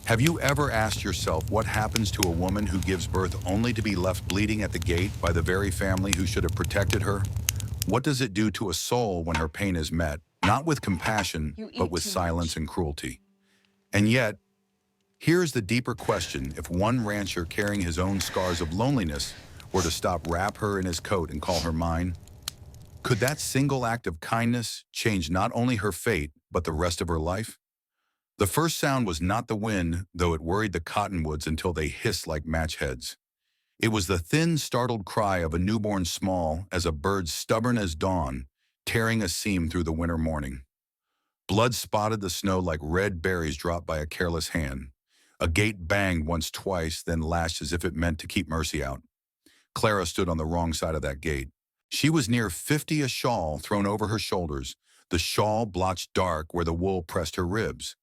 Have you ever asked yourself what happens to a woman who gives birth only to be left bleeding at the gate by the very family who should have protected her? What does it do to a soul when her pain is met, not with compassion, You but eat with too silence much. and cruelty? And yet, here's the deeper question. If one rancher carrying his own scars of loneliness were to stop, wrap her in his coat, and call her mine, could that single act of kindness change not only her fate, but the rest of her life? The first sound was not the wind, though it worried the cottonwoods until they hissed like match heads. It was the thin, startled cry of a newborn, small as a bird stubborn as dawn, tearing a seam through the winter morning. Blood spotted the snow like red berries dropped by a careless hand. A gate banged once, twice, then lashed as if it meant to keep mercy out. Clara stood on the wrong side of that gate. She was near 50, a shawl thrown over her shoulders, the shawl blotched dark where the wool pressed her ribs.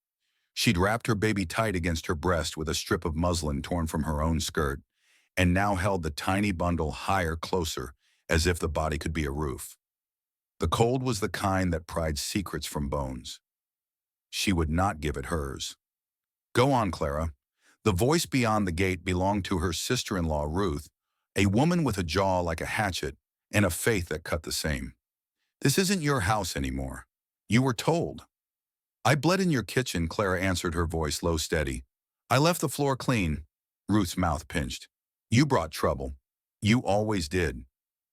She'd wrapped her baby tight against her breast with a strip of muslin torn from her own skirt, and now held the tiny bundle higher, closer, as if the body could be a roof. The cold was the kind that pried secrets from bones. She would not give it hers. Go on, Clara. The voice beyond the gate belonged to her sister-in-law, Ruth, a woman with a jaw like a hatchet and a faith that cut the same. This isn't your house anymore. You were told. I bled in your kitchen, Clara answered, her voice low, steady. I left the floor clean. Ruth's mouth pinched. You brought trouble. You always did.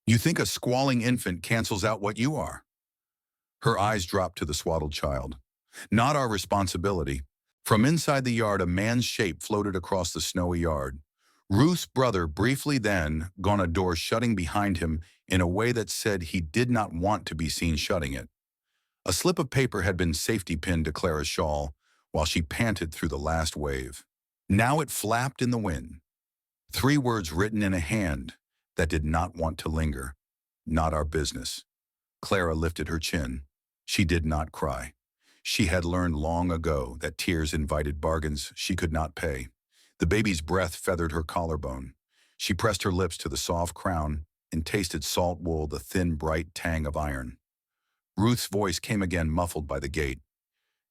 You think a squalling infant cancels out what you are. Her eyes dropped to the swaddled child. Not our responsibility. From inside the yard, a man's shape floated across the snowy yard. Ruth's brother, briefly then, gone, a door shutting behind him in a way that said he did not want to be seen shutting it. A slip of paper had been safety pinned to Clara's shawl while she panted through the last wave. Now it flapped in the wind. 3 words written in a hand that did not want to linger. Not our business. Clara lifted her chin. She did not cry. She had learned long ago that tears invited bargains she could not pay. The baby's breath feathered her collarbone. She pressed her lips to the soft crown and tasted salt wool, the thin, bright tang of iron. Ruth's voice came again, muffled by the gate.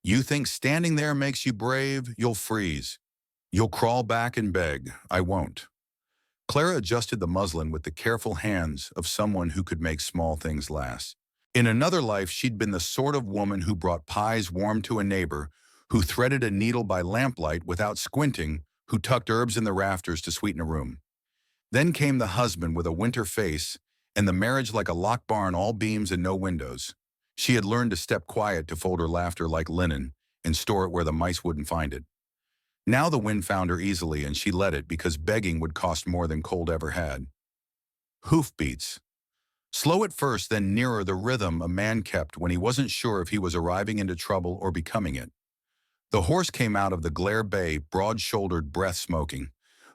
You think standing there makes you brave? You'll freeze. You'll crawl back and beg. I won't. Clara adjusted the muslin with the careful hands of someone who could make small things last. In another life, she'd been the sort of woman who brought pies warm to a neighbor, who threaded a needle by lamplight without squinting, who tucked herbs in the rafters to sweeten a room. Then came the husband with a winter face, and the marriage like a locked barn, all beams and no windows. She had learned to step quiet, to fold her laughter like linen, and store it where the mice wouldn't find it. Now the wind found her easily, and she let it because begging would cost more than cold ever had. Hoofbeats. Slow at first, then nearer, the rhythm a man kept when he wasn't sure if he was arriving into trouble or becoming it. The horse came out of the glare bay, broad-shouldered, breath smoking.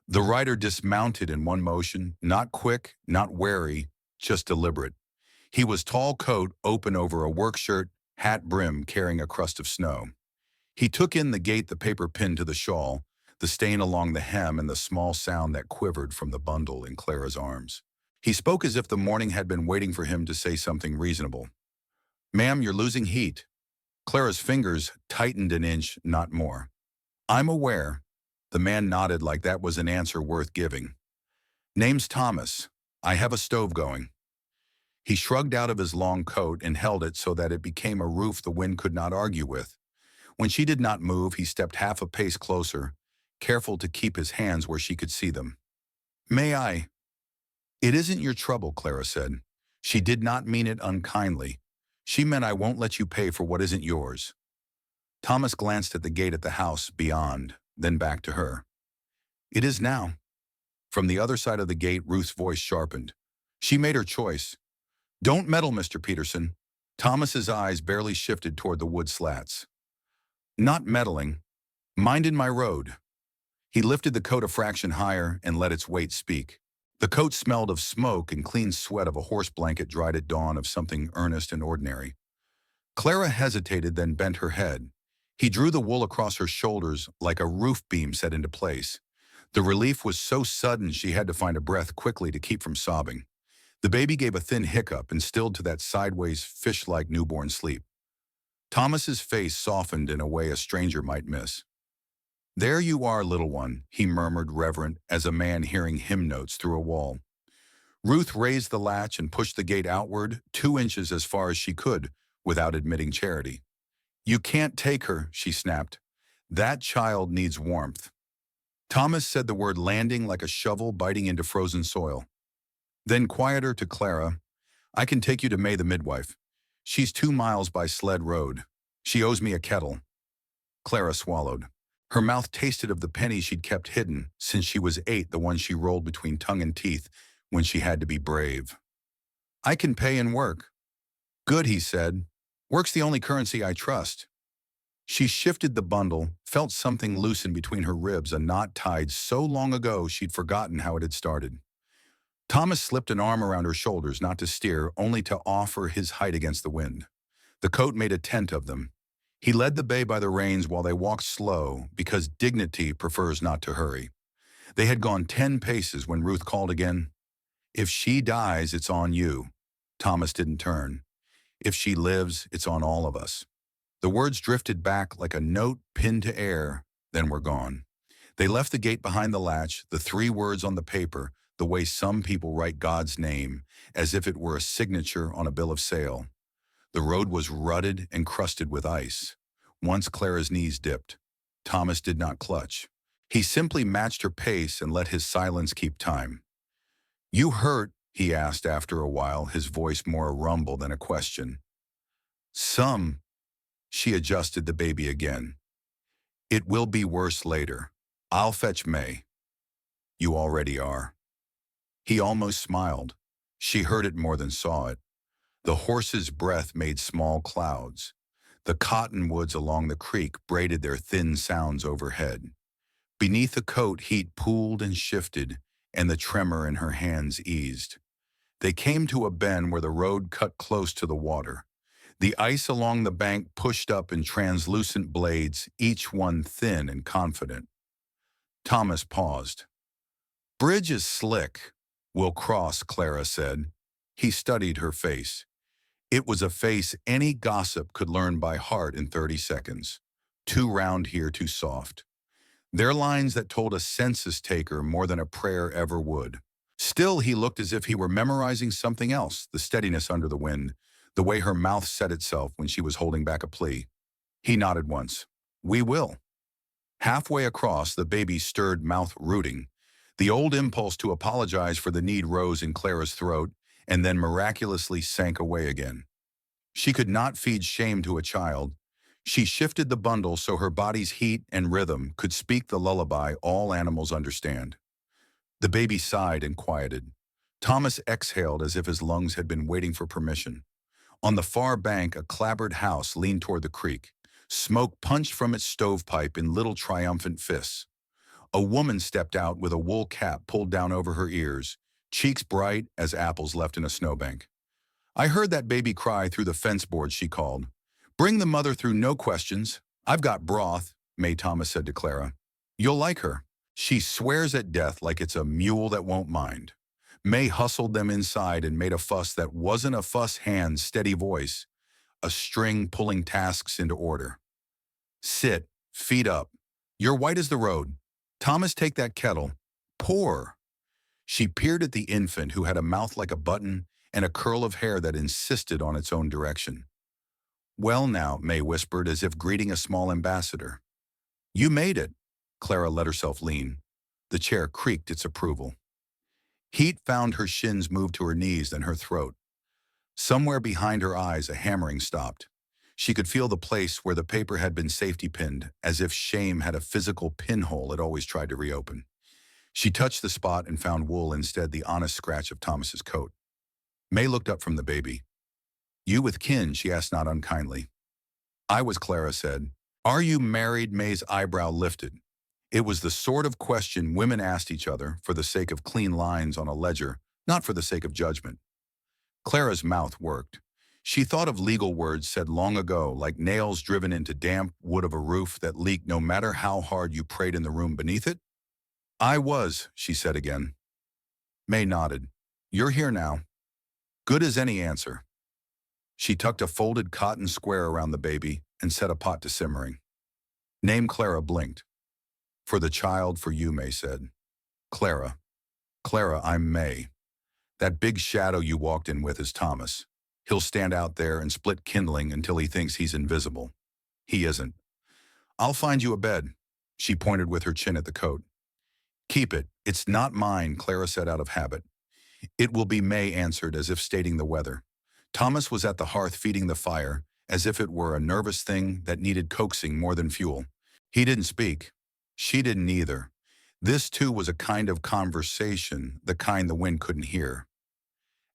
The rider dismounted in one motion, not quick, not wary, just deliberate. He was tall, coat open over a work shirt, hat brim carrying a crust of snow. He took in the gait, the paper pinned to the shawl, the stain along the hem, and the small sound that quivered from the bundle in Clara's arms. He spoke as if the morning had been waiting for him to say something reasonable. Ma'am, you're losing heat. Clara's fingers tightened an inch, not more. I'm aware. The man nodded like that was an answer worth giving. Name's Thomas. I have a stove going. He shrugged out of his long coat and held it so that it became a roof the wind could not argue with. When she did not move, he stepped half a pace closer, careful to keep his hands where she could see them. May I? It isn't your trouble, Clara said. She did not mean it unkindly. She meant I won't let you pay for what isn't yours. Thomas glanced at the gate at the house beyond, then back to her. It is now. From the other side of the gate, Ruth's voice sharpened. She made her choice. Don't meddle, Mr. Peterson. Thomas's eyes barely shifted toward the wood slats. Not meddling. Minded my road. He lifted the coat a fraction higher and let its weight speak. The coat smelled of smoke and clean sweat of a horse blanket dried at dawn of something earnest and ordinary. Clara hesitated, then bent her head. He drew the wool across her shoulders like a roof beam set into place. The relief was so sudden she had to find a breath quickly to keep from sobbing. The baby gave a thin hiccup and stilled to that sideways, fish-like newborn sleep. Thomas's face softened in a way a stranger might miss. "There you are, little one," he murmured, reverent as a man hearing hymn notes through a wall. Ruth raised the latch and pushed the gate outward 2 inches as far as she could without admitting Charity. "You can't take her," she snapped. "That child needs warmth." Thomas said the word landing like a shovel biting into frozen soil. Then quieter to Clara, "I can take you to May the midwife. She's 2 miles by sled road. She owes me a kettle." Clara swallowed. Her mouth tasted of the penny she'd kept hidden since she was 8, the one she rolled between tongue and teeth when she had to be brave. "I can pay in work." "Good," he said. "Work's the only currency I trust." She shifted the bundle, felt something loosen between her ribs, a knot tied so long ago she'd forgotten how it had started. Thomas slipped an arm around her shoulders, not to steer, only to offer his height against the wind. The coat made a tent of them. He led the bay by the reins while they walked slow, because dignity prefers not to hurry. They had gone 10 paces when Ruth called again. "If she dies, it's on you." Thomas didn't turn. "If she lives, it's on all of us." The words drifted back like a note pinned to air, then were gone. They left the gate behind the latch, the 3 words on the paper, the way some people write God's name, as if it were a signature on a bill of sale. The road was rutted and crusted with ice. Once Clara's knees dipped. Thomas did not clutch. He simply matched her pace and let his silence keep time. "You hurt?" he asked after a while, his voice more a rumble than a question. "Some." She adjusted the baby again. "It will be worse later. I'll fetch May." "You already are." He almost smiled. She heard it more than saw it. The horse's breath made small clouds. The cottonwoods along the creek braided their thin sounds overhead. Beneath the coat, heat pooled and shifted, and the tremor in her hands eased. They came to a bend where the road cut close to the water. The ice along the bank pushed up in translucent blades, each one thin and confident. Thomas paused. "Bridge is slick." "We'll cross," Clara said. He studied her face. It was a face any gossip could learn by heart in 30 seconds. Too round here, too soft. They're lines that told a census taker more than a prayer ever would. Still, he looked as if he were memorizing something else, the steadiness under the wind, the way her mouth set itself when she was holding back a plea. He nodded once. "We will." Halfway across, the baby stirred, mouth rooting. The old impulse to apologize for the need rose in Clara's throat and then miraculously sank away again. She could not feed shame to a child. She shifted the bundle so her body's heat and rhythm could speak the lullaby all animals understand. The baby sighed and quieted. Thomas exhaled as if his lungs had been waiting for permission. On the far bank, a clapboard house leaned toward the creek. Smoke punched from its stovepipe in little triumphant fists. A woman stepped out with a wool cap pulled down over her ears, cheeks bright as apples left in a snowbank. "I heard that baby cry through the fence board," she called. "Bring the mother through, no questions. I've got broth," May Thomas said to Clara. "You'll like her. She swears at death like it's a mule that won't mind." May hustled them inside and made a fuss that wasn't a fuss, hands, steady voice, a string pulling tasks into order. "Sit, feet up. You're white as the road. Thomas, take that kettle. Pour." She peered at the infant, who had a mouth like a button and a curl of hair that insisted on its own direction. "Well now," May whispered, as if greeting a small ambassador. "You made it." Clara let herself lean. The chair creaked its approval. Heat found her shins move to her knees, then her throat. Somewhere behind her eyes, a hammering stopped. She could feel the place where the paper had been safety pinned, as if shame had a physical pinhole it always tried to reopen. She touched the spot and found wool instead, the honest scratch of Thomas's coat. May looked up from the baby. "You with kin?" she asked, not unkindly. "I was," Clara said. "Are you married?" May's eyebrow lifted. It was the sort of question women asked each other for the sake of clean lines on a ledger, not for the sake of judgment. Clara's mouth worked. She thought of legal words said long ago, like nails driven into damp wood of a roof that leaked no matter how hard you prayed in the room beneath it. "I was," she said again. May nodded. "You're here now." Good as any answer. She tucked a folded cotton square around the baby and set a pot to simmering. Name Clara blinked. For the child, for you, May said. Clara. Clara, I'm May. That big shadow you walked in with is Thomas. He'll stand out there and split kindling until he thinks he's invisible. He isn't. I'll find you a bed. She pointed with her chin at the coat. Keep it. It's not mine, Clara said out of habit. It will be, May answered, as if stating the weather. Thomas was at the hearth feeding the fire, as if it were a nervous thing that needed coaxing more than fuel. He didn't speak. She didn't either. This, too, was a kind of conversation, the kind the wind couldn't hear.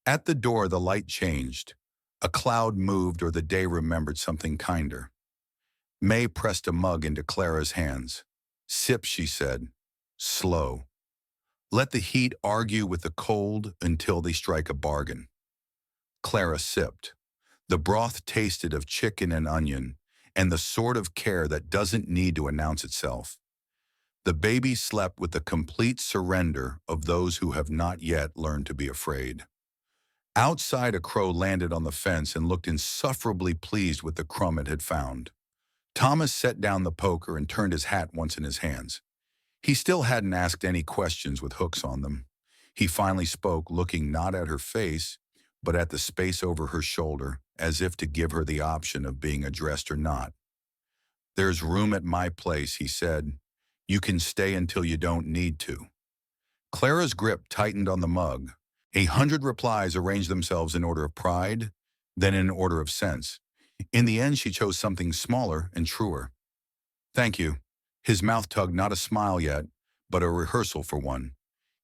At the door, the light changed. A cloud moved, or the day remembered something kinder. May pressed a mug into Clara's hands. Sip, she said. Slow. Let the heat argue with the cold until they strike a bargain. Clara sipped. The broth tasted of chicken and onion, and the sort of care that doesn't need to announce itself. The baby slept with the complete surrender of those who have not yet learned to be afraid. Outside, a crow landed on the fence and looked insufferably pleased with the crumb it had found. Thomas set down the poker and turned his hat once in his hands. He still hadn't asked any questions with hooks on them. He finally spoke, looking not at her face, but at the space over her shoulder, as if to give her the option of being addressed or not. There's room at my place, he said. You can stay until you don't need to. Clara's grip tightened on the mug. 100 replies arranged themselves in order of pride, then in order of sense. In the end, she chose something smaller and truer. Thank you. His mouth tugged, not a smile yet, but a rehearsal for one.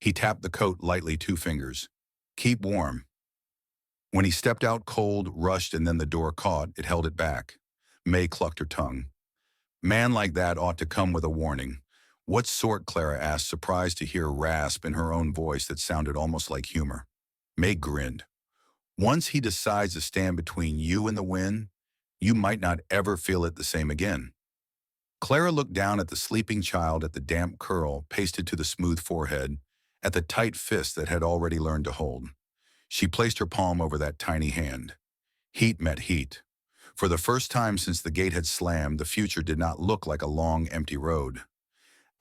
He tapped the coat lightly, 2 fingers. Keep warm. When he stepped out cold, rushed, and then the door caught, it held it back. May clucked her tongue. Man like that ought to come with a warning. What sort, Clara asked, surprised to hear a rasp in her own voice that sounded almost like humor. May grinned. Once he decides to stand between you and the wind, you might not ever feel it the same again. Clara looked down at the sleeping child, at the damp curl pasted to the smooth forehead, at the tight fist that had already learned to hold. She placed her palm over that tiny hand. Heat met heat. For the first time since the gate had slammed, the future did not look like a long, empty road.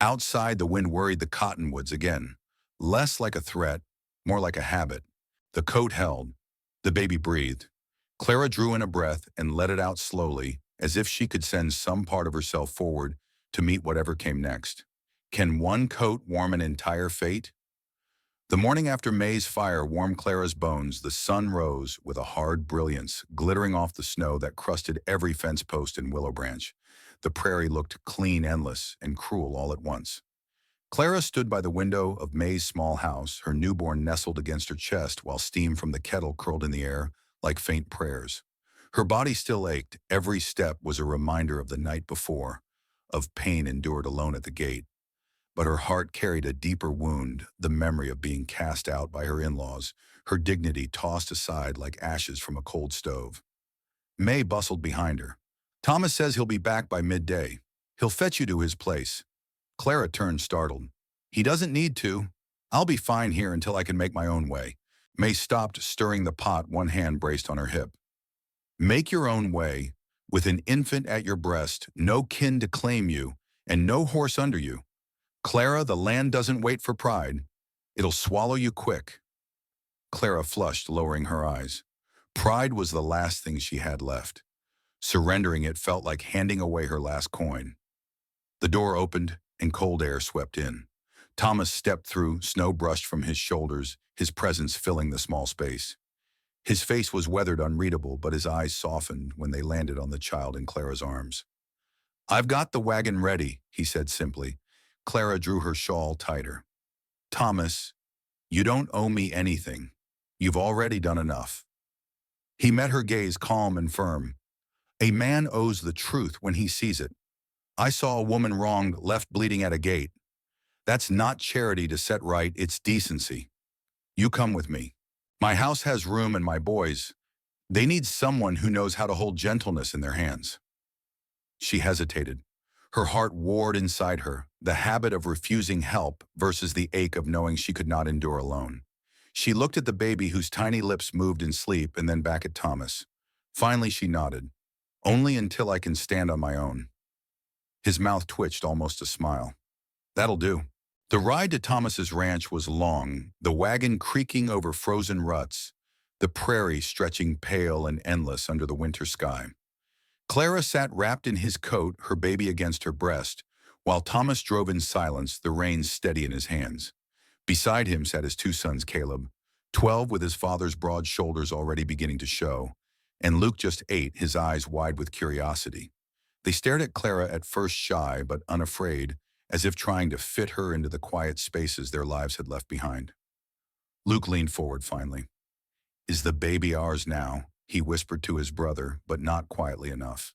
Outside, the wind worried the cottonwoods again, less like a threat, more like a habit. The coat held. The baby breathed. Clara drew in a breath and let it out slowly, as if she could send some part of herself forward to meet whatever came next. Can one coat warm an entire fate? The morning after May's fire warmed Clara's bones, the sun rose with a hard brilliance, glittering off the snow that crusted every fence post and willow branch. The prairie looked clean, endless, and cruel all at once. Clara stood by the window of May's small house, her newborn nestled against her chest while steam from the kettle curled in the air like faint prayers. Her body still ached. Every step was a reminder of the night before, of pain endured alone at the gate. But her heart carried a deeper wound, the memory of being cast out by her in-laws, her dignity tossed aside like ashes from a cold stove. May bustled behind her. Thomas says he'll be back by midday. He'll fetch you to his place. Clara turned startled. He doesn't need to. I'll be fine here until I can make my own way. May stopped stirring the pot, one hand braced on her hip. Make your own way, with an infant at your breast, no kin to claim you, and no horse under you. Clara, the land doesn't wait for pride. It'll swallow you quick. Clara flushed, lowering her eyes. Pride was the last thing she had left. Surrendering it felt like handing away her last coin. The door opened, and cold air swept in. Thomas stepped through, snow brushed from his shoulders, his presence filling the small space. His face was weathered, unreadable, but his eyes softened when they landed on the child in Clara's arms. I've got the wagon ready, he said simply. Clara drew her shawl tighter. Thomas, you don't owe me anything. You've already done enough. He met her gaze, calm and firm. A man owes the truth when he sees it. I saw a woman wronged, left bleeding at a gate. That's not charity to set right, it's decency. You come with me. My house has room, and my boys, they need someone who knows how to hold gentleness in their hands. She hesitated. Her heart warred inside her, the habit of refusing help versus the ache of knowing she could not endure alone. She looked at the baby whose tiny lips moved in sleep and then back at Thomas. Finally, she nodded. Only until I can stand on my own. His mouth twitched, almost a smile. That'll do. The ride to Thomas's ranch was long, the wagon creaking over frozen ruts, the prairie stretching pale and endless under the winter sky. Clara sat wrapped in his coat, her baby against her breast, while Thomas drove in silence, the reins steady in his hands. Beside him sat his two sons, Caleb, 12 with his father's broad shoulders already beginning to show, and Luke just 8, his eyes wide with curiosity. They stared at Clara at first shy but unafraid, as if trying to fit her into the quiet spaces their lives had left behind. Luke leaned forward finally. "Is the baby ours now?" he whispered to his brother, but not quietly enough.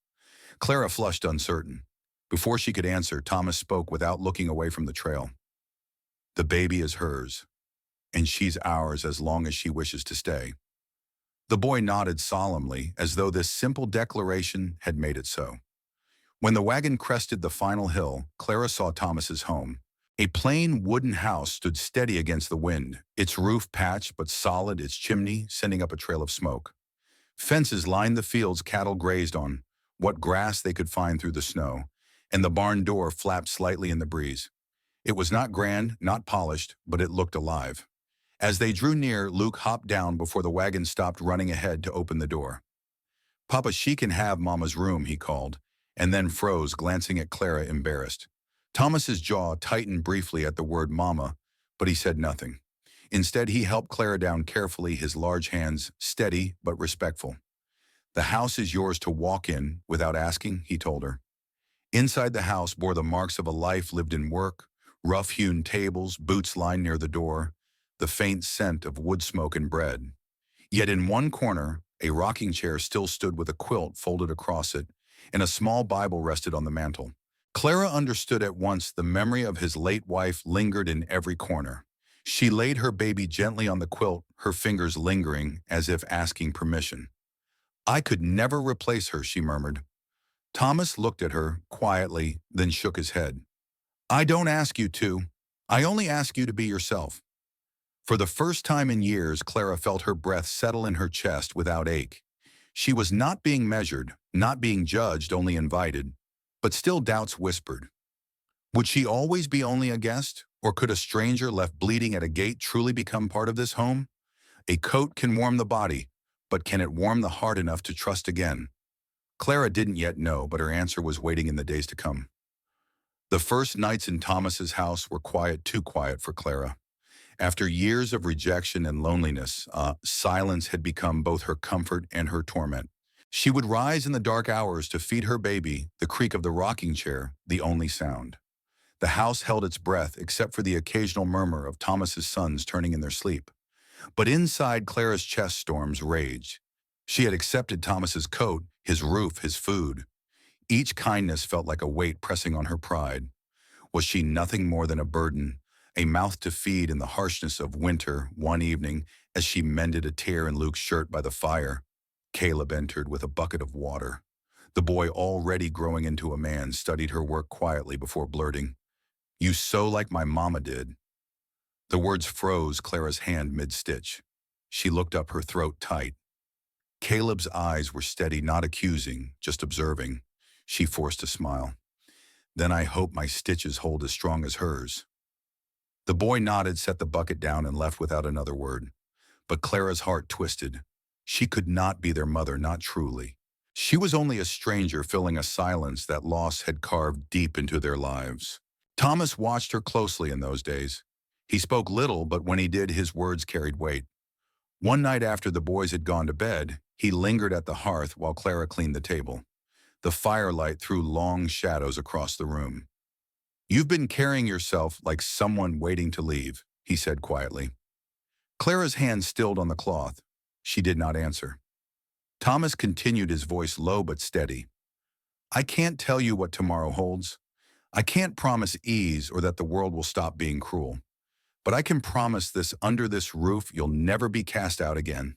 Clara flushed uncertain. Before she could answer, Thomas spoke without looking away from the trail. "The baby is hers, and she's ours as long as she wishes to stay." The boy nodded solemnly, as though this simple declaration had made it so. When the wagon crested the final hill, Clara saw Thomas's home. A plain wooden house stood steady against the wind, its roof patched but solid, its chimney sending up a trail of smoke. Fences lined the fields cattle grazed on, what grass they could find through the snow, and the barn door flapped slightly in the breeze. It was not grand, not polished, but it looked alive. As they drew near, Luke hopped down before the wagon stopped running ahead to open the door. "Papa, she can have Mama's room," he called, and then froze, glancing at Clara, embarrassed. Thomas's jaw tightened briefly at the word Mama, but he said nothing. Instead, he helped Clara down carefully, his large hands steady but respectful. "The house is yours to walk in without asking," he told her. Inside the house bore the marks of a life lived in work, rough-hewn tables, boots lined near the door, the faint scent of wood smoke and bread. Yet in one corner, a rocking chair still stood with a quilt folded across it, and a small Bible rested on the mantel. Clara understood at once the memory of his late wife lingered in every corner. She laid her baby gently on the quilt, her fingers lingering as if asking permission. "I could never replace her," she murmured. Thomas looked at her quietly, then shook his head. "I don't ask you to. I only ask you to be yourself." For the first time in years, Clara felt her breath settle in her chest without ache. She was not being measured, not being judged, only invited, but still doubts whispered. Would she always be only a guest, or could a stranger left bleeding at a gate truly become part of this home? A coat can warm the body, but can it warm the heart enough to trust again? Clara didn't yet know, but her answer was waiting in the days to come. The first nights in Thomas's house were quiet, too quiet for Clara. After years of rejection and loneliness, silence had become both her comfort and her torment. She would rise in the dark hours to feed her baby, the creak of the rocking chair, the only sound. The house held its breath except for the occasional murmur of Thomas's sons turning in their sleep. But inside Clara's chest storms raged. She had accepted Thomas's coat, his roof, his food. Each kindness felt like a weight pressing on her pride. Was she nothing more than a burden, a mouth to feed in the harshness of winter? One evening, as she mended a tear in Luke's shirt by the fire, Caleb entered with a bucket of water. The boy, already growing into a man, studied her work quietly before blurting, "You sew like my mama did." The words froze Clara's hand mid-stitch. She looked up, her throat tight. Caleb's eyes were steady, not accusing, just observing. She forced a smile. "Then I hope my stitches hold as strong as hers." The boy nodded, set the bucket down, and left without another word. But Clara's heart twisted. She could not be their mother, not truly. She was only a stranger filling a silence that loss had carved deep into their lives. Thomas watched her closely in those days. He spoke little, but when he did, his words carried weight. One night after the boys had gone to bed, he lingered at the hearth while Clara cleaned the table. The firelight threw long shadows across the room. "You've been carrying yourself like someone waiting to leave," he said quietly. Clara's hand stilled on the cloth. She did not answer. Thomas continued, his voice low but steady. "I can't tell you what tomorrow holds. I can't promise ease or that the world will stop being cruel. But I can promise this: under this roof, you'll never be cast out again."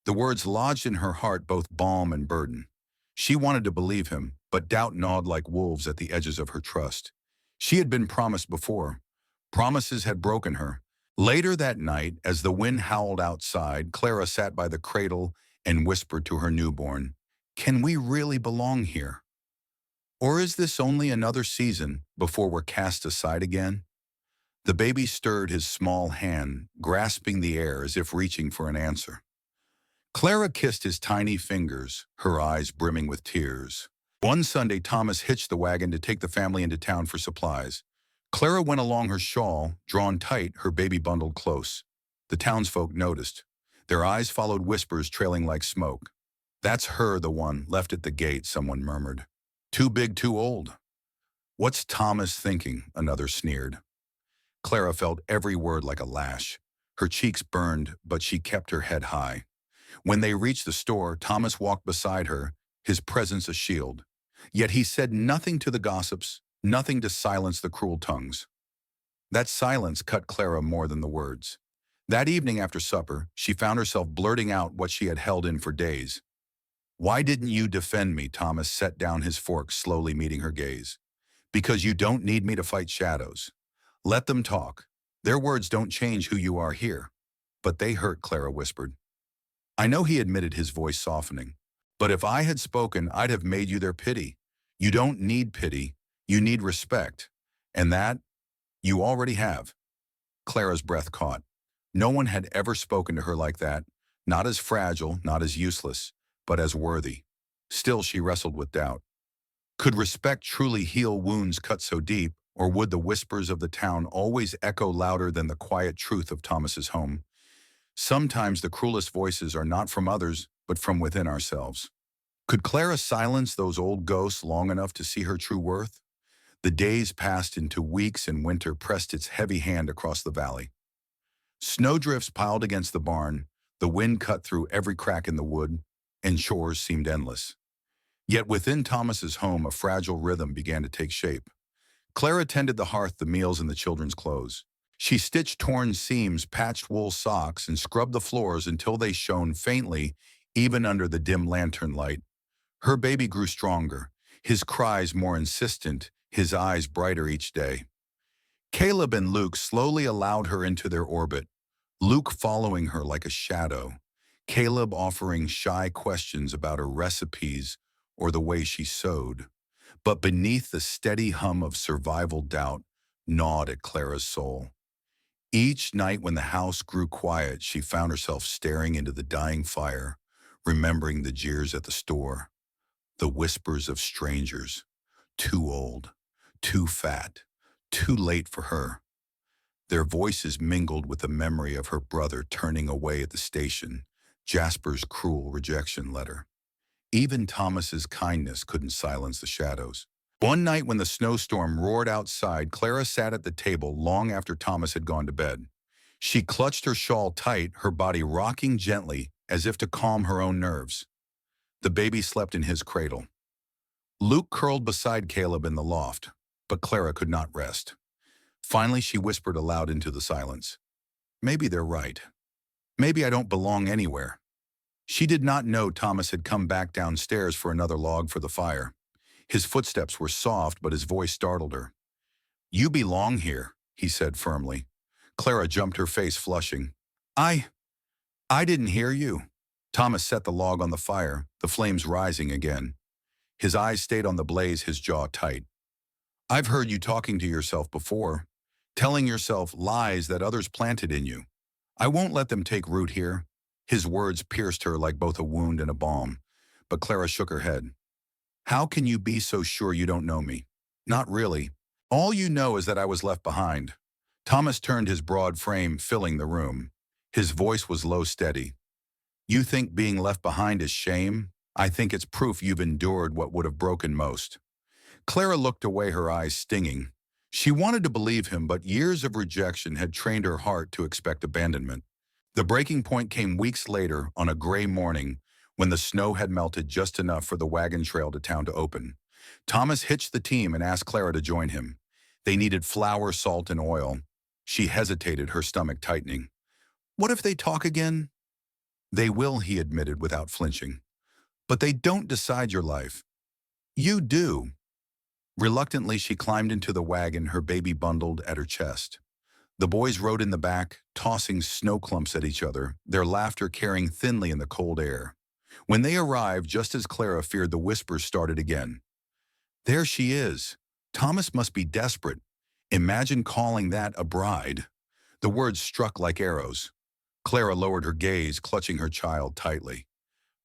The words lodged in her heart both balm and burden. She wanted to believe him, but doubt gnawed like wolves at the edges of her trust. She had been promised before. Promises had broken her. Later that night, as the wind howled outside, Clara sat by the cradle and whispered to her newborn, "Can we really belong here? Or is this only another season before we're cast aside again? The baby stirred his small hand, grasping the air as if reaching for an answer. Clara kissed his tiny fingers, her eyes brimming with tears. One Sunday, Thomas hitched the wagon to take the family into town for supplies. Clara went along, her shawl drawn tight, her baby bundled close. The townsfolk noticed. Their eyes followed whispers trailing like smoke. "That's her, the one left at the gate," someone murmured. "Too big, too old." "What's Thomas thinking?" another sneered. Clara felt every word like a lash. Her cheeks burned, but she kept her head high. When they reached the store, Thomas walked beside her, his presence a shield. Yet he said nothing to the gossips, nothing to silence the cruel tongues. That silence cut Clara more than the words. That evening after supper, she found herself blurting out what she had held in for days. "Why didn't you defend me?" Thomas set down his fork, slowly meeting her gaze. "Because you don't need me to fight shadows. Let them talk. Their words don't change who you are here." "But they hurt," Clara whispered. "I know," he admitted, his voice softening. "But if I had spoken, I'd have made you their pity. You don't need pity. You need respect. And that, you already have." Clara's breath caught. No one had ever spoken to her like that, not as fragile, not as useless, but as worthy. Still, she wrestled with doubt. Could respect truly heal wounds cut so deep, or would the whispers of the town always echo louder than the quiet truth of Thomas's home? Sometimes the cruelest voices are not from others, but from within ourselves. Could Clara silence those old ghosts long enough to see her true worth? The days passed into weeks, and winter pressed its heavy hand across the valley. Snowdrifts piled against the barn, the wind cut through every crack in the wood, and chores seemed endless. Yet within Thomas's home, a fragile rhythm began to take shape. Clara tended the hearth, the meals, and the children's clothes. She stitched torn seams, patched wool socks, and scrubbed the floors until they shone faintly, even under the dim lantern light. Her baby grew stronger, his cries more insistent, his eyes brighter each day. Caleb and Luke slowly allowed her into their orbit, Luke following her like a shadow, Caleb offering shy questions about her recipes or the way she sewed. But beneath the steady hum of survival, doubt gnawed at Clara's soul. Each night when the house grew quiet, she found herself staring into the dying fire, remembering the jeers at the store, the whispers of strangers, too old, too fat, too late for her. Their voices mingled with the memory of her brother turning away at the station, Jasper's cruel rejection letter. Even Thomas's kindness couldn't silence the shadows. One night when the snowstorm roared outside, Clara sat at the table long after Thomas had gone to bed. She clutched her shawl tight, her body rocking gently as if to calm her own nerves. The baby slept in his cradle. Luke curled beside Caleb in the loft, but Clara could not rest. Finally, she whispered aloud into the silence, "Maybe they're right. Maybe I don't belong anywhere." She did not know Thomas had come back downstairs for another log for the fire. His footsteps were soft, but his voice startled her. "You belong here," he said firmly. Clara jumped, her face flushing. I didn't hear you." Thomas set the log on the fire, the flames rising again. His eyes stayed on the blaze, his jaw tight. "I've heard you talking to yourself before, telling yourself lies that others planted in you. I won't let them take root here." His words pierced her like both a wound and a balm, but Clara shook her head. "How can you be so sure you don't know me? Not really. All you know is that I was left behind." Thomas turned, his broad frame filling the room. His voice was low, steady. "You think being left behind is shame? I think it's proof you've endured what would have broken most." Clara looked away, her eyes stinging. She wanted to believe him, but years of rejection had trained her heart to expect abandonment. The breaking point came weeks later, on a gray morning, when the snow had melted just enough for the wagon trail to town to open. Thomas hitched the team and asked Clara to join him. They needed flour, salt, and oil. She hesitated, her stomach tightening. "What if they talk again?" "They will," he admitted without flinching. "But they don't decide your life. You do." Reluctantly, she climbed into the wagon, her baby bundled at her chest. The boys rode in the back, tossing snow clumps at each other, their laughter carrying thinly in the cold air. When they arrived, just as Clara feared, the whispers started again. There she is. Thomas must be desperate. Imagine calling that a bride. The words struck like arrows. Clara lowered her gaze, clutching her child tightly.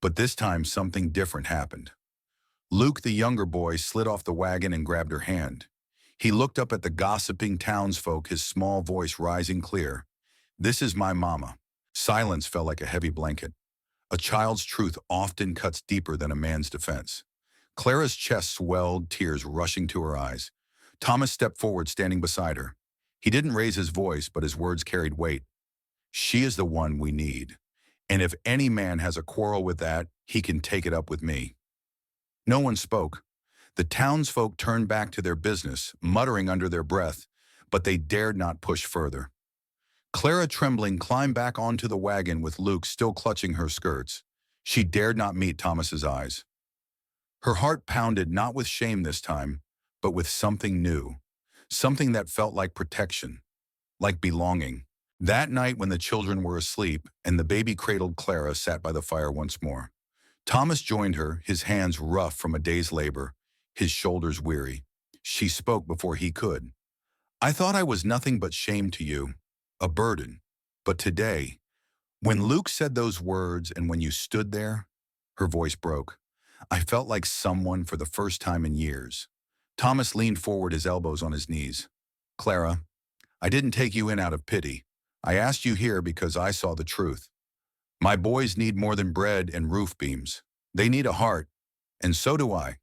But this time something different happened. Luke, the younger boy, slid off the wagon and grabbed her hand. He looked up at the gossiping townsfolk, his small voice rising clear. "This is my mama." Silence fell like a heavy blanket. A child's truth often cuts deeper than a man's defense. Clara's chest swelled, tears rushing to her eyes. Thomas stepped forward, standing beside her. He didn't raise his voice, but his words carried weight. "She is the one we need. And if any man has a quarrel with that, he can take it up with me." No one spoke. The townsfolk turned back to their business, muttering under their breath, but they dared not push further. Clara, trembling, climbed back onto the wagon with Luke still clutching her skirts. She dared not meet Thomas's eyes. Her heart pounded, not with shame this time, but with something new, something that felt like protection, like belonging. That night, when the children were asleep and the baby-cradled Clara sat by the fire once more, Thomas joined her, his hands rough from a day's labor, his shoulders weary. She spoke before he could. "I thought I was nothing but shame to you, a burden. But today, when Luke said those words and when you stood there," her voice broke, "I felt like someone for the first time in years." Thomas leaned forward, his elbows on his knees. "Clara, I didn't take you in out of pity. I asked you here because I saw the truth. My boys need more than bread and roof beams. They need a heart, and so do I."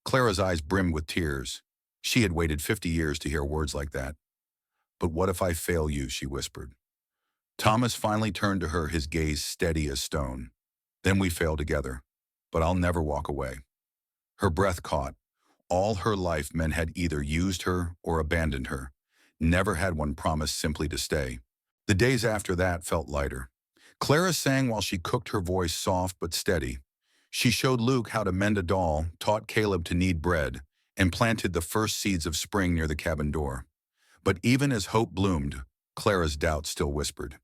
Clara's eyes brimmed with tears. She had waited 50 years to hear words like that. "But what if I fail you?" she whispered. Thomas finally turned to her, his gaze steady as stone. "Then we fail together, but I'll never walk away." Her breath caught. All her life, men had either used her or abandoned her. Never had one promised simply to stay. The days after that felt lighter. Clara sang while she cooked, her voice soft but steady. She showed Luke how to mend a doll, taught Caleb to knead bread, and planted the first seeds of spring near the cabin door. But even as hope bloomed, Clara's doubt still whispered.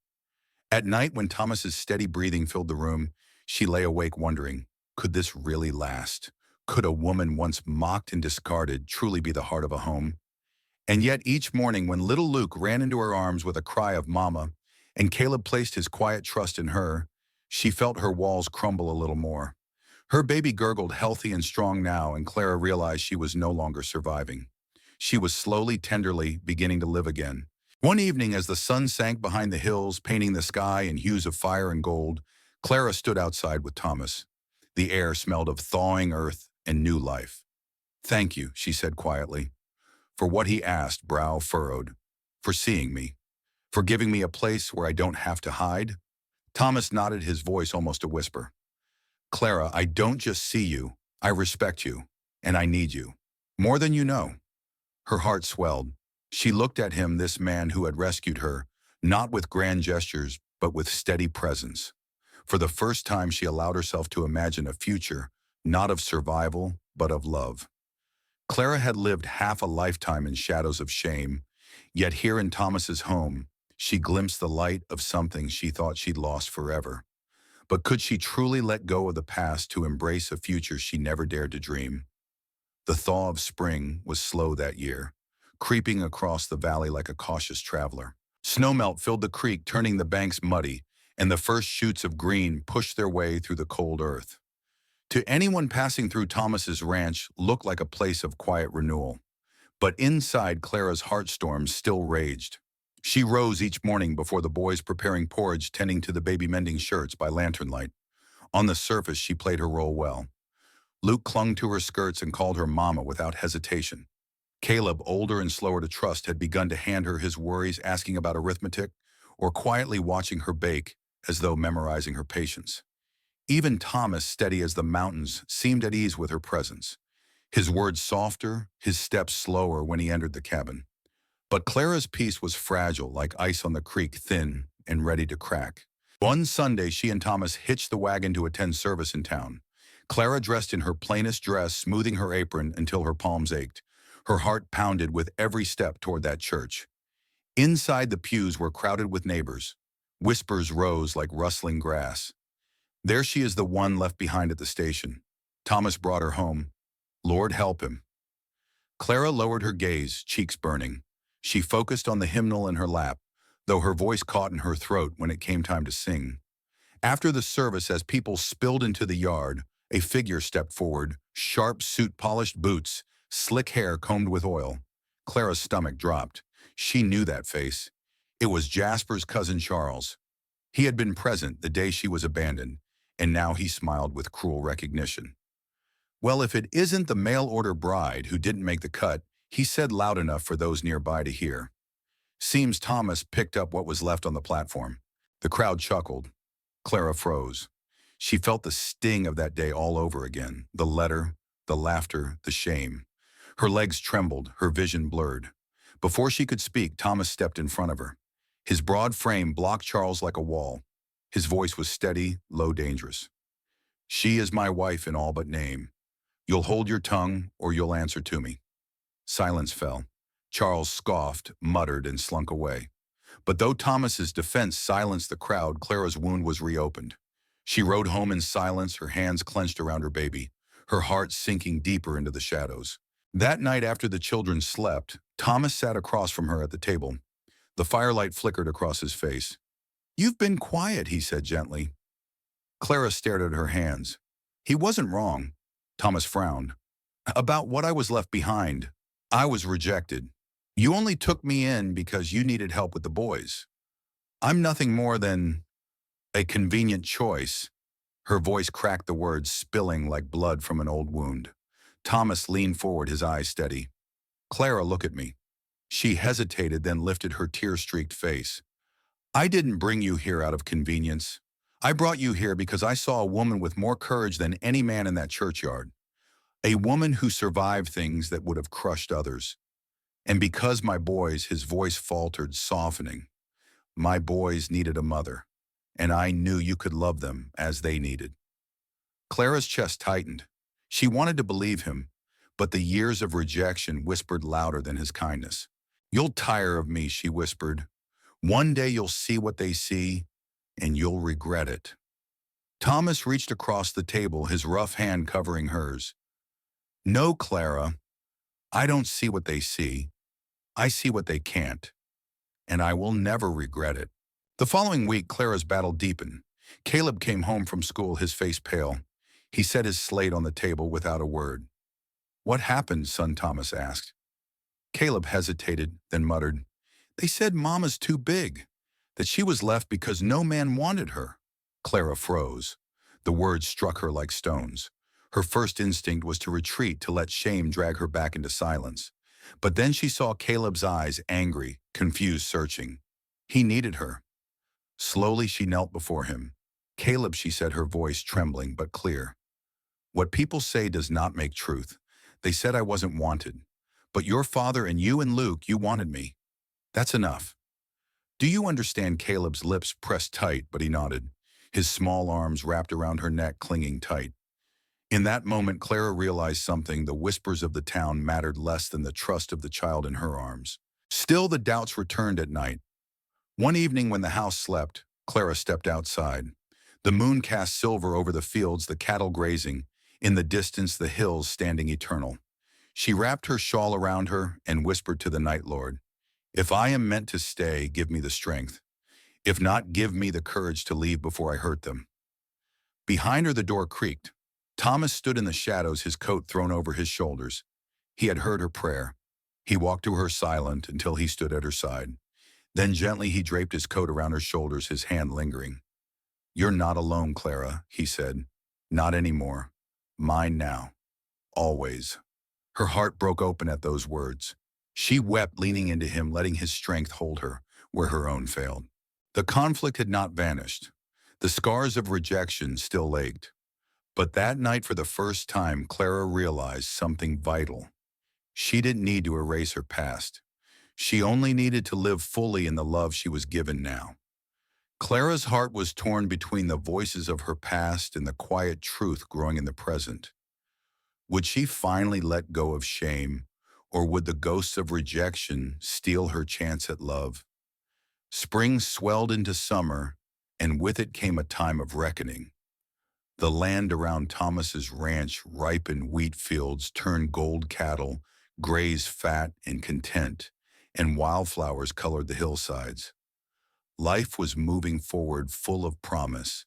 At night, when Thomas's steady breathing filled the room, she lay awake wondering, could this really last? Could a woman once mocked and discarded truly be the heart of a home? And yet each morning when little Luke ran into her arms with a cry of "Mama," and Caleb placed his quiet trust in her, she felt her walls crumble a little more. Her baby gurgled, healthy and strong now, and Clara realized she was no longer surviving. She was slowly, tenderly beginning to live again. One evening, as the sun sank behind the hills, painting the sky in hues of fire and gold, Clara stood outside with Thomas. The air smelled of thawing earth and new life. "Thank you," she said quietly, for what he asked, brow furrowed, "for seeing me, for giving me a place where I don't have to hide." Thomas nodded, his voice almost a whisper. "Clara, I don't just see you, I respect you, and I need you. More than you know." Her heart swelled. She looked at him, this man who had rescued her, not with grand gestures, but with steady presence. For the first time, she allowed herself to imagine a future, not of survival, but of love. Clara had lived half a lifetime in shadows of shame, yet here in Thomas's home, she glimpsed the light of something she thought she'd lost forever. But could she truly let go of the past to embrace a future she never dared to dream? The thaw of spring was slow that year, creeping across the valley like a cautious traveler. Snowmelt filled the creek, turning the banks muddy, and the first shoots of green pushed their way through the cold earth. To anyone passing through Thomas's ranch, looked like a place of quiet renewal. But inside, Clara's heartstorm still raged. She rose each morning before the boys, preparing porridge, tending to the baby, mending shirts by lantern light. On the surface, she played her role well. Luke clung to her skirts and called her Mama without hesitation. Caleb, older and slower to trust, had begun to hand her his worries, asking about arithmetic, or quietly watching her bake, as though memorizing her patience. Even Thomas, steady as the mountains, seemed at ease with her presence. His words softer, his steps slower when he entered the cabin. But Clara's peace was fragile, like ice on the creek, thin and ready to crack. One Sunday, she and Thomas hitched the wagon to attend service in town. Clara, dressed in her plainest dress, smoothing her apron until her palms ached. Her heart pounded with every step toward that church. Inside, the pews were crowded with neighbors. Whispers rose like rustling grass. "There she is, the one left behind at the station. Thomas brought her home. Lord help him." Clara lowered her gaze, cheeks burning. She focused on the hymnal in her lap, though her voice caught in her throat when it came time to sing. After the service, as people spilled into the yard, a figure stepped forward, sharp suit, polished boots, slick hair combed with oil. Clara's stomach dropped. She knew that face. It was Jasper's cousin Charles. He had been present the day she was abandoned, and now he smiled with cruel recognition. "Well, if it isn't the mail-order bride who didn't make the cut," he said loud enough for those nearby to hear. Seems Thomas picked up what was left on the platform. The crowd chuckled. Clara froze. She felt the sting of that day all over again, the letter, the laughter, the shame. Her legs trembled, her vision blurred. Before she could speak, Thomas stepped in front of her. His broad frame blocked Charles like a wall. His voice was steady, low, dangerous. "She is my wife in all but name. You'll hold your tongue, or you'll answer to me." Silence fell. Charles scoffed, muttered, and slunk away. But though Thomas's defense silenced the crowd, Clara's wound was reopened. She rode home in silence, her hands clenched around her baby, her heart sinking deeper into the shadows. That night, after the children slept, Thomas sat across from her at the table. The firelight flickered across his face. "You've been quiet," he said gently. Clara stared at her hands. He wasn't wrong. Thomas frowned. "About what I was left behind. I was rejected. You only took me in because you needed help with the boys. I'm nothing more than a convenient choice." Her voice cracked, the words spilling like blood from an old wound. Thomas leaned forward, his eyes steady. "Clara, look at me." She hesitated, then lifted her tear-streaked face. "I didn't bring you here out of convenience. I brought you here because I saw a woman with more courage than any man in that churchyard. A woman who survived things that would have crushed others. And because my boys," his voice faltered, softening, "my boys needed a mother, and I knew you could love them as they needed." Clara's chest tightened. She wanted to believe him, but the years of rejection whispered louder than his kindness. "You'll tire of me," she whispered. "One day you'll see what they see, and you'll regret it." Thomas reached across the table, his rough hand covering hers. "No, Clara, I don't see what they see. I see what they can't, and I will never regret it." The following week, Clara's battle deepened. Caleb came home from school, his face pale. He set his slate on the table without a word. "What happened, son?" Thomas asked. Caleb hesitated, then muttered, "They said Mama's too big, that she was left because no man wanted her." Clara froze. The words struck her like stones. Her first instinct was to retreat, to let shame drag her back into silence. But then she saw Caleb's eyes, angry, confused, searching. He needed her. Slowly she knelt before him. "Caleb," she said, her voice trembling but clear. "What people say does not make truth. They said I wasn't wanted. But your father and you and Luke, you wanted me. That's enough. Do you understand?" Caleb's lips pressed tight, but he nodded. His small arms wrapped around her neck, clinging tight. In that moment, Clara realized something. The whispers of the town mattered less than the trust of the child in her arms. Still, the doubts returned at night. One evening when the house slept, Clara stepped outside. The moon cast silver over the fields, the cattle grazing. In the distance, the hills standing eternal. She wrapped her shawl around her and whispered to the Night Lord, "If I am meant to stay, give me the strength. If not, give me the courage to leave before I hurt them." Behind her, the door creaked. Thomas stood in the shadows, his coat thrown over his shoulders. He had heard her prayer. He walked to her silent until he stood at her side. Then gently he draped his coat around her shoulders, his hand lingering. "You're not alone, Clara," he said. "Not anymore. Mine now. Always." Her heart broke open at those words. She wept, leaning into him, letting his strength hold her where her own failed. The conflict had not vanished. The scars of rejection still ached. But that night, for the first time, Clara realized something vital. She didn't need to erase her past. She only needed to live fully in the love she was given now. Clara's heart was torn between the voices of her past and the quiet truth growing in the present. Would she finally let go of shame, or would the ghosts of rejection steal her chance at love? Spring swelled into summer, and with it came a time of reckoning. The land around Thomas's ranch ripened, wheat fields turned gold, cattle grazed fat and content, and wildflowers colored the hillsides. Life was moving forward full of promise,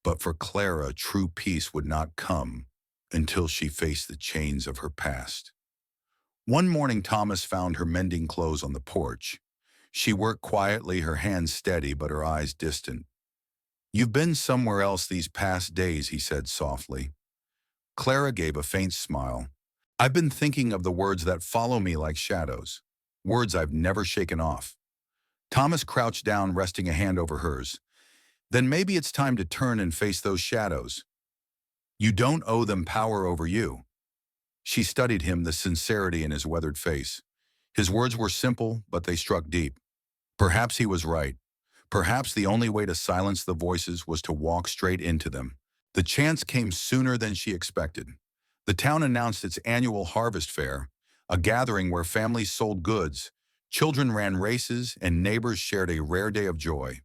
but for Clara, true peace would not come until she faced the chains of her past. One morning, Thomas found her mending clothes on the porch. She worked quietly, her hands steady but her eyes distant. "You've been somewhere else these past days," he said softly. Clara gave a faint smile. "I've been thinking of the words that follow me like shadows, words I've never shaken off." Thomas crouched down, resting a hand over hers. "Then maybe it's time to turn and face those shadows. You don't owe them power over you." She studied him, the sincerity in his weathered face. His words were simple, but they struck deep. Perhaps he was right. Perhaps the only way to silence the voices was to walk straight into them. The chance came sooner than she expected. The town announced its annual harvest fair, a gathering where families sold goods, children ran races, and neighbors shared a rare day of joy.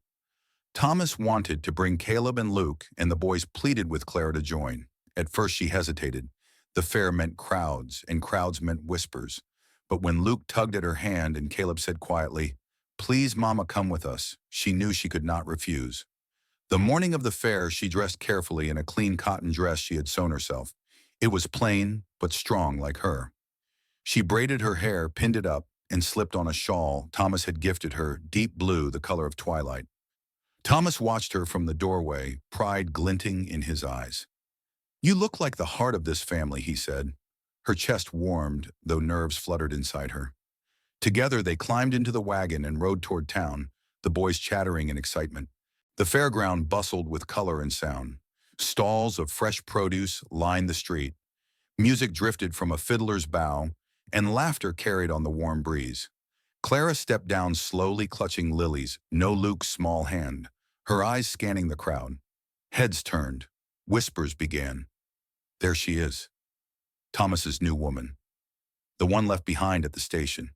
Thomas wanted to bring Caleb and Luke, and the boys pleaded with Clara to join. At first she hesitated. The fair meant crowds, and crowds meant whispers. But when Luke tugged at her hand and Caleb said quietly, "Please, Mama, come with us," she knew she could not refuse. The morning of the fair, she dressed carefully in a clean cotton dress she had sewn herself. It was plain, but strong like her. She braided her hair, pinned it up, and slipped on a shawl Thomas had gifted her, deep blue, the color of twilight. Thomas watched her from the doorway, pride glinting in his eyes. "You look like the heart of this family," he said. Her chest warmed, though nerves fluttered inside her. Together they climbed into the wagon and rode toward town, the boys chattering in excitement. The fairground bustled with color and sound. Stalls of fresh produce lined the street. Music drifted from a fiddler's bow, and laughter carried on the warm breeze. Clara stepped down slowly, clutching Lily's, no Luke's small hand, her eyes scanning the crowd. Heads turned. Whispers began. "There she is. Thomas's new woman. The one left behind at the station."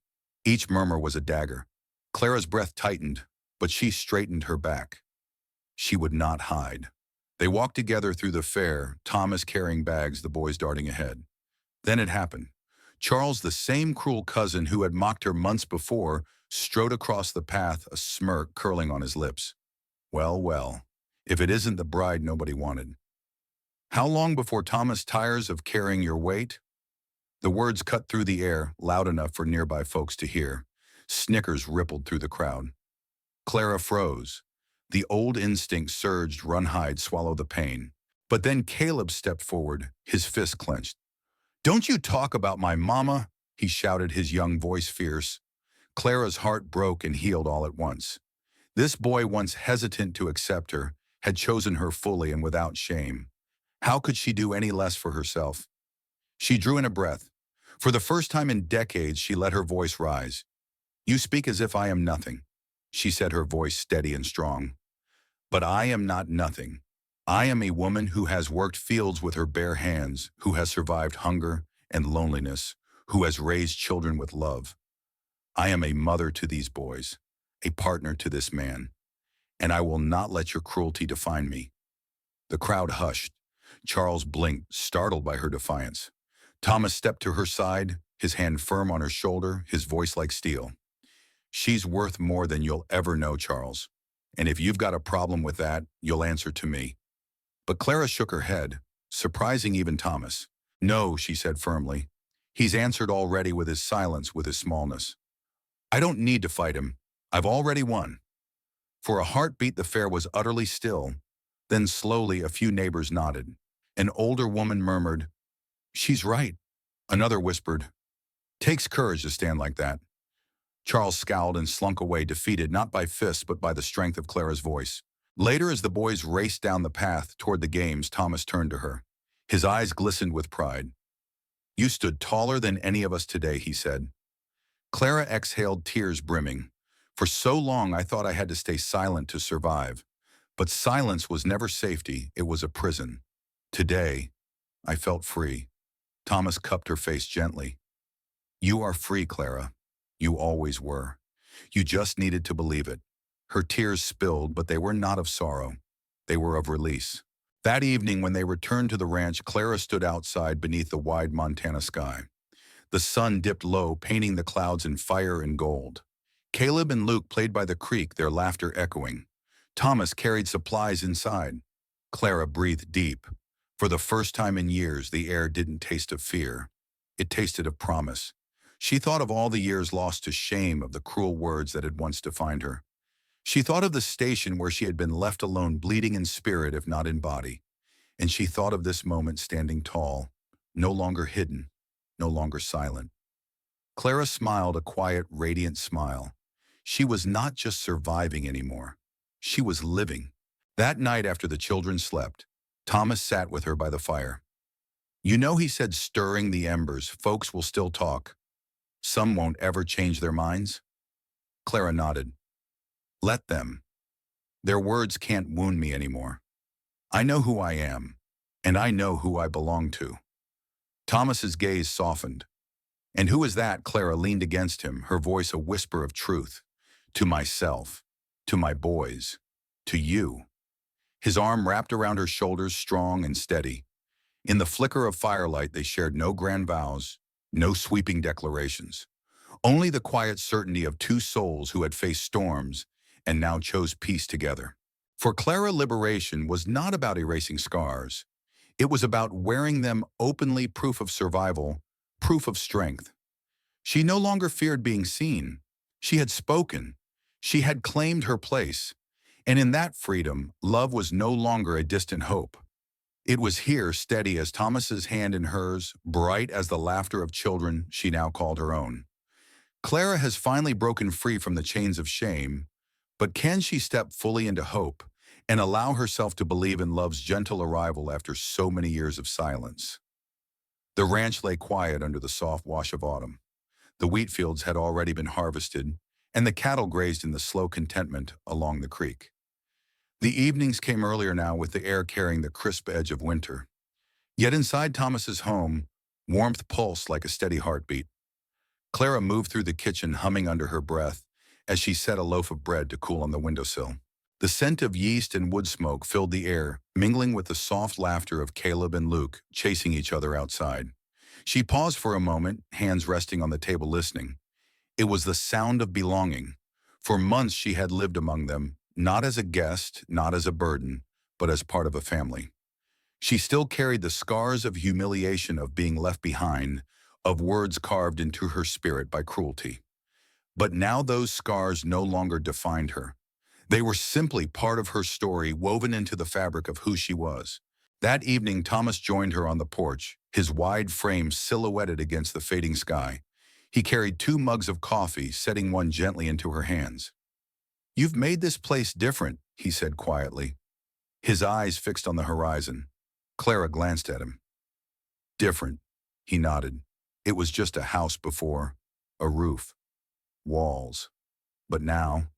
Each murmur was a dagger. Clara's breath tightened, but she straightened her back. She would not hide. They walked together through the fair, Thomas carrying bags, the boys darting ahead. Then it happened. Charles, the same cruel cousin who had mocked her months before, strode across the path, a smirk curling on his lips. Well, well, if it isn't the bride nobody wanted. "How long before Thomas tires of carrying your weight?" The words cut through the air, loud enough for nearby folks to hear. Snickers rippled through the crowd. Clara froze. The old instinct surged, run, hide, swallow the pain. But then Caleb stepped forward, his fist clenched. "Don't you talk about my mama," he shouted, his young voice fierce. Clara's heart broke and healed all at once. This boy, once hesitant to accept her, had chosen her fully and without shame. How could she do any less for herself? She drew in a breath. For the first time in decades, she let her voice rise. "You speak as if I am nothing," she said, her voice steady and strong. "But I am not nothing. I am a woman who has worked fields with her bare hands, who has survived hunger and loneliness, who has raised children with love. I am a mother to these boys, a partner to this man, and I will not let your cruelty define me." The crowd hushed. Charles blinked, startled by her defiance. Thomas stepped to her side, his hand firm on her shoulder, his voice like steel. "She's worth more than you'll ever know, Charles. And if you've got a problem with that, you'll answer to me." But Clara shook her head, surprising even Thomas. "No," she said firmly. "He's answered already with his silence, with his smallness. I don't need to fight him. I've already won." For a heartbeat, the fair was utterly still. Then slowly a few neighbors nodded. An older woman murmured, "She's right." Another whispered, "Takes courage to stand like that." Charles scowled and slunk away, defeated not by fists but by the strength of Clara's voice. Later, as the boys raced down the path toward the games, Thomas turned to her. His eyes glistened with pride. "You stood taller than any of us today," he said. Clara exhaled, tears brimming. "For so long I thought I had to stay silent to survive. But silence was never safety, it was a prison. Today, I felt free." Thomas cupped her face gently. "You are free, Clara. You always were. You just needed to believe it." Her tears spilled, but they were not of sorrow. They were of release. That evening, when they returned to the ranch, Clara stood outside beneath the wide Montana sky. The sun dipped low, painting the clouds in fire and gold. Caleb and Luke played by the creek, their laughter echoing. Thomas carried supplies inside. Clara breathed deep. For the first time in years, the air didn't taste of fear. It tasted of promise. She thought of all the years lost to shame, of the cruel words that had once defined her. She thought of the station where she had been left alone, bleeding in spirit if not in body. And she thought of this moment standing tall, no longer hidden, no longer silent. Clara smiled, a quiet, radiant smile. She was not just surviving anymore. She was living. That night after the children slept, Thomas sat with her by the fire. "You know," he said, stirring the embers, "folks will still talk. Some won't ever change their minds." Clara nodded. "Let them. Their words can't wound me anymore. I know who I am, and I know who I belong to." Thomas's gaze softened. "And who is that?" Clara leaned against him, her voice a whisper of truth. "To myself, to my boys, to you." His arm wrapped around her shoulders, strong and steady. In the flicker of firelight, they shared no grand vows, no sweeping declarations. Only the quiet certainty of two souls who had faced storms and now chose peace together. For Clara, liberation was not about erasing scars. It was about wearing them openly, proof of survival, proof of strength. She no longer feared being seen. She had spoken. She had claimed her place. And in that freedom, love was no longer a distant hope. It was here, steady as Thomas's hand in hers, bright as the laughter of children she now called her own. Clara has finally broken free from the chains of shame, but can she step fully into hope and allow herself to believe in love's gentle arrival after so many years of silence? The ranch lay quiet under the soft wash of autumn. The wheat fields had already been harvested, and the cattle grazed in the slow contentment along the creek. The evenings came earlier now, with the air carrying the crisp edge of winter. Yet inside Thomas's home, warmth pulsed like a steady heartbeat. Clara moved through the kitchen, humming under her breath as she set a loaf of bread to cool on the windowsill. The scent of yeast and wood smoke filled the air, mingling with the soft laughter of Caleb and Luke chasing each other outside. She paused for a moment, hands resting on the table, listening. It was the sound of belonging. For months she had lived among them, not as a guest, not as a burden, but as part of a family. She still carried the scars of humiliation, of being left behind, of words carved into her spirit by cruelty. But now those scars no longer defined her. They were simply part of her story, woven into the fabric of who she was. That evening, Thomas joined her on the porch, his wide frame silhouetted against the fading sky. He carried 2 mugs of coffee, setting one gently into her hands. "You've made this place different," he said quietly. His eyes fixed on the horizon. Clara glanced at him. "Different," he nodded. "It was just a house before, a roof, walls. But now,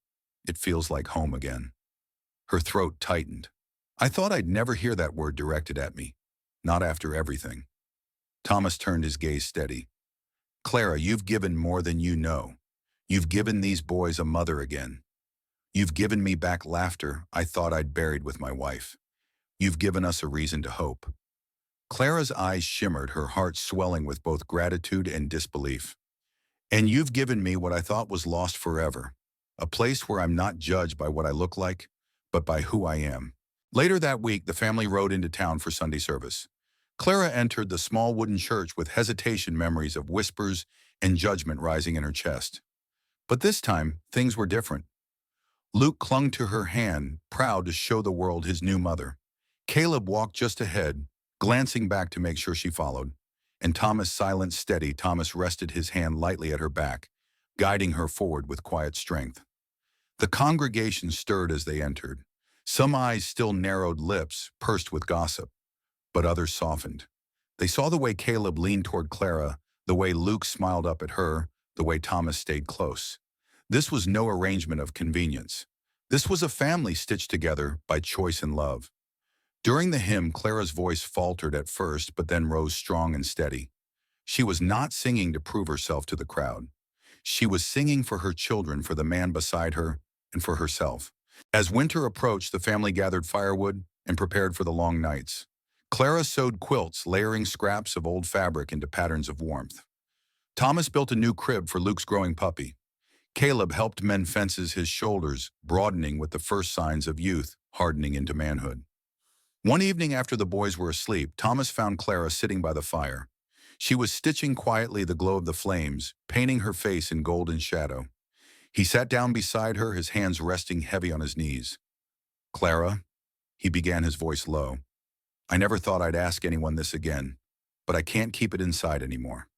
it feels like home again." Her throat tightened. "I thought I'd never hear that word directed at me. Not after everything." Thomas turned, his gaze steady. "Clara, you've given more than you know. You've given these boys a mother again. You've given me back laughter I thought I'd buried with my wife. You've given us a reason to hope." Clara's eyes shimmered, her heart swelling with both gratitude and disbelief. "And you've given me what I thought was lost forever, a place where I'm not judged by what I look like, but by who I am." Later that week, the family rode into town for Sunday service. Clara entered the small wooden church with hesitation, memories of whispers and judgment rising in her chest. But this time, things were different. Luke clung to her hand, proud to show the world his new mother. Caleb walked just ahead, glancing back to make sure she followed. And Thomas, silent, steady, Thomas rested his hand lightly at her back, guiding her forward with quiet strength. The congregation stirred as they entered. Some eyes still narrowed, lips pursed with gossip, but others softened. They saw the way Caleb leaned toward Clara, the way Luke smiled up at her, the way Thomas stayed close. This was no arrangement of convenience. This was a family stitched together by choice and love. During the hymn, Clara's voice faltered at first, but then rose strong and steady. She was not singing to prove herself to the crowd. She was singing for her children, for the man beside her, and for herself. As winter approached, the family gathered firewood and prepared for the long nights. Clara sewed quilts, layering scraps of old fabric into patterns of warmth. Thomas built a new crib for Luke's growing puppy. Caleb helped mend fences his shoulders, broadening with the first signs of youth, hardening into manhood. One evening after the boys were asleep, Thomas found Clara sitting by the fire. She was stitching quietly the glow of the flames, painting her face in golden shadow. He sat down beside her, his hands resting heavy on his knees. "Clara," he began, his voice low. "I never thought I'd ask anyone this again, but I can't keep it inside anymore."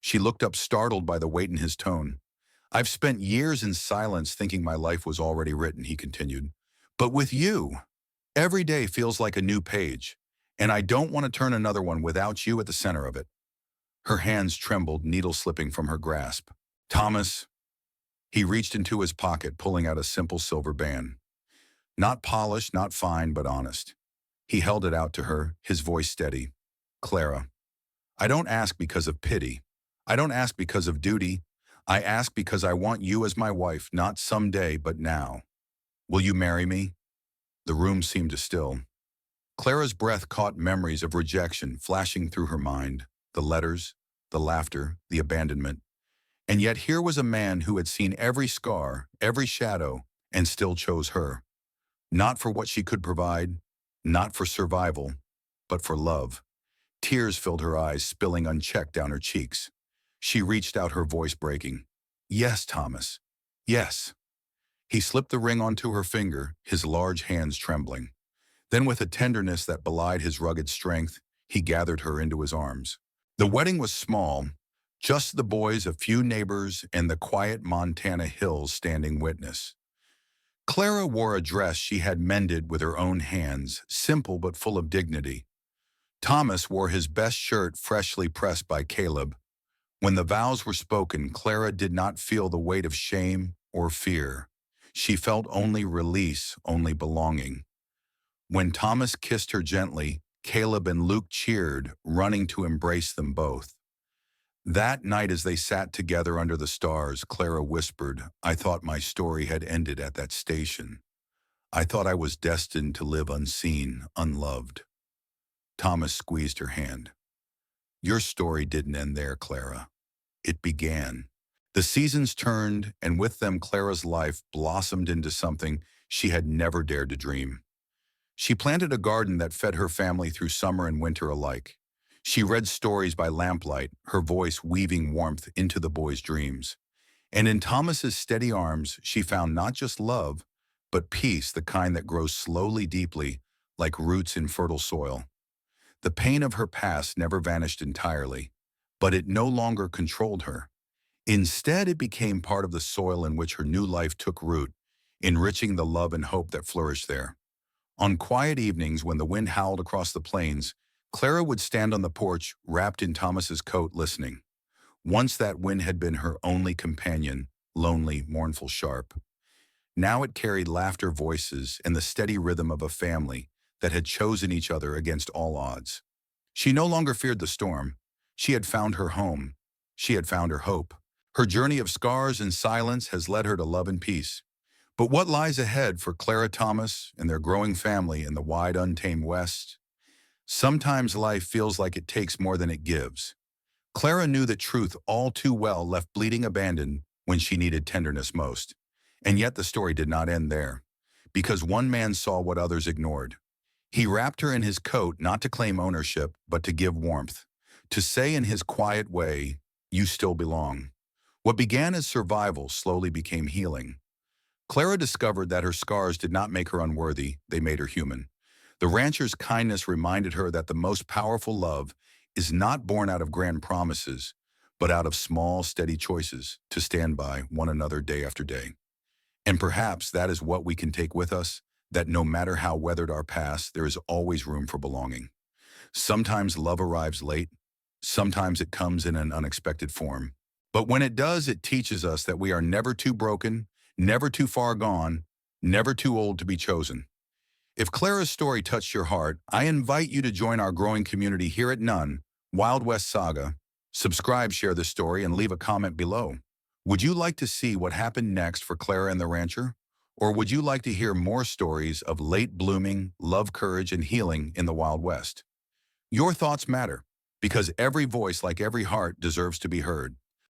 She looked up, startled by the weight in his tone. "I've spent years in silence thinking my life was already written," he continued. "But with you, every day feels like a new page, and I don't want to turn another one without you at the center of it." Her hands trembled, needles slipping from her grasp. "Thomas," he reached into his pocket, pulling out a simple silver band. Not polished, not fine, but honest. He held it out to her, his voice steady. "Clara, I don't ask because of pity. I don't ask because of duty. I ask because I want you as my wife, not someday, but now. Will you marry me?" The room seemed to still. Clara's breath caught memories of rejection flashing through her mind, the letters, the laughter, the abandonment. And yet here was a man who had seen every scar, every shadow, and still chose her. Not for what she could provide, not for survival, but for love. Tears filled her eyes, spilling unchecked down her cheeks. She reached out, her voice breaking. "Yes, Thomas. Yes." He slipped the ring onto her finger, his large hands trembling. Then, with a tenderness that belied his rugged strength, he gathered her into his arms. The wedding was small, just the boys, a few neighbors, and the quiet Montana hills standing witness. Clara wore a dress she had mended with her own hands, simple but full of dignity. Thomas wore his best shirt, freshly pressed by Caleb. When the vows were spoken, Clara did not feel the weight of shame or fear. She felt only release, only belonging. When Thomas kissed her gently, Caleb and Luke cheered, running to embrace them both. That night, as they sat together under the stars, Clara whispered, "I thought my story had ended at that station. I thought I was destined to live unseen, unloved." Thomas squeezed her hand. "Your story didn't end there, Clara. It began." The seasons turned, and with them Clara's life blossomed into something she had never dared to dream. She planted a garden that fed her family through summer and winter alike. She read stories by lamplight, her voice weaving warmth into the boys' dreams. And in Thomas's steady arms, she found not just love, but peace, the kind that grows slowly, deeply, like roots in fertile soil. The pain of her past never vanished entirely, but it no longer controlled her. Instead, it became part of the soil in which her new life took root, enriching the love and hope that flourished there. On quiet evenings when the wind howled across the plains, Clara would stand on the porch, wrapped in Thomas's coat, listening. Once that wind had been her only companion, lonely, mournful, sharp. Now it carried laughter, voices, and the steady rhythm of a family that had chosen each other against all odds. She no longer feared the storm. She had found her home. She had found her hope. Her journey of scars and silence has led her to love and peace. But what lies ahead for Clara Thomas and their growing family in the wide, untamed West? Sometimes life feels like it takes more than it gives. Clara knew the truth all too well, left bleeding, abandoned when she needed tenderness most. And yet the story did not end there, because one man saw what others ignored. He wrapped her in his coat, not to claim ownership, but to give warmth, to say in his quiet way, "You still belong." What began as survival slowly became healing. Clara discovered that her scars did not make her unworthy, they made her human. The rancher's kindness reminded her that the most powerful love is not born out of grand promises, but out of small, steady choices to stand by one another day after day. And perhaps that is what we can take with us, that no matter how weathered our past, there is always room for belonging. Sometimes love arrives late, sometimes it comes in an unexpected form. But when it does, it teaches us that we are never too broken, never too far gone, never too old to be chosen. If Clara's story touched your heart, I invite you to join our growing community here at None, Wild West Saga. Subscribe, share this story, and leave a comment below. Would you like to see what happened next for Clara and the rancher? Or would you like to hear more stories of late blooming, love, courage, and healing in the Wild West? Your thoughts matter. Because every voice, like every heart, deserves to be heard.